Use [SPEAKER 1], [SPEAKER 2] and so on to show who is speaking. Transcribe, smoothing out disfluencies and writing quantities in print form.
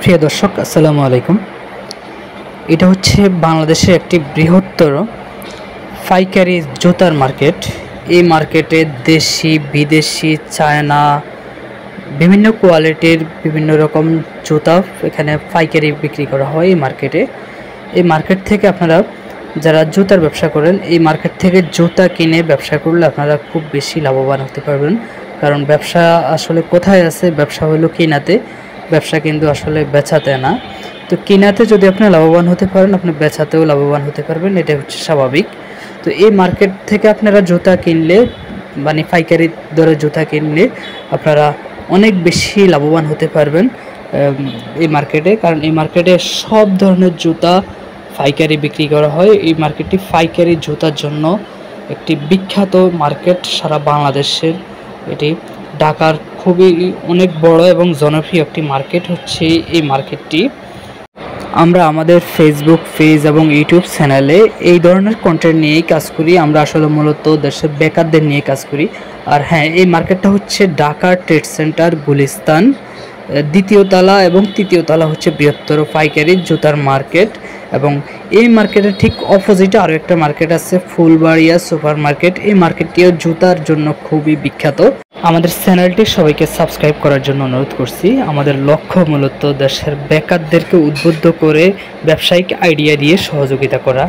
[SPEAKER 1] প্রিয় দর্শক, আসসালামু আলাইকুম। এটা হচ্ছে বাংলাদেশের একটি বৃহত্তর পাইকারি জুতার মার্কেট। এই মার্কেটে দেশি, বিদেশি, চায়না বিভিন্ন কোয়ালিটির বিভিন্ন রকম জুতা এখানে পাইকারি বিক্রি করা হয়। এই মার্কেট থেকে আপনারা যারা জুতার ব্যবসা করেন, এই মার্কেট থেকে জুতা কিনে ব্যবসা করলে আপনারা খুব বেশি লাভবান হতে পারবেন। কারণ ব্যবসা আসলে কোথায় আছে? ব্যবসা হলো কিনাতে, ব্যবসা কিন্তু আসলে বেচাতে না। তো কিনাতে যদি আপনি লাভবান হতে পারেন, আপনি বেচাতেও লাভবান হতে পারবেন, এটা হচ্ছে স্বাভাবিক। তো এই মার্কেট থেকে আপনারা জুতা কিনলে, মানে পাইকারি দরে জুতা কিনলে আপনারা অনেক বেশি লাভবান হতে পারবেন এই মার্কেটে। কারণ এই মার্কেটে সব ধরনের জুতা পাইকারি বিক্রি করা হয়। এই মার্কেটটি পাইকারি জুতার জন্য একটি বিখ্যাত মার্কেট সারা বাংলাদেশের। এটি ঢাকার খুবই অনেক বড় এবং জনপ্রিয় একটি মার্কেট হচ্ছে এই মার্কেটটি। আমরা আমাদের ফেসবুক পেজ এবং ইউটিউব চ্যানেলে এই ধরনের কন্টেন্ট নিয়েই কাজ করি। আমরা আসলে মূলত দেশের বেকারদের নিয়ে কাজ করি। আর হ্যাঁ, এই মার্কেটটা হচ্ছে ঢাকা ট্রেড সেন্টার গুলিস্তান, দ্বিতীয় তলা এবং তৃতীয় তলা হচ্ছে বৃহত্তর পাইকারি জুতার মার্কেট। এবং এই মার্কেটের ঠিক অপোজিটে আরও একটা মার্কেট আছে, ফুলবাড়িয়া সুপার মার্কেট। এই মার্কেটটিও জুতার জন্য খুবই বিখ্যাত। আমাদের চ্যানেলটি সবাইকে সাবস্ক্রাইব করার জন্য অনুরোধ করছি। আমাদের লক্ষ্য মূলত দেশের বেকারদেরকে উদ্বুদ্ধ করে ব্যবসায়িক আইডিয়া দিয়ে সহযোগিতা করা।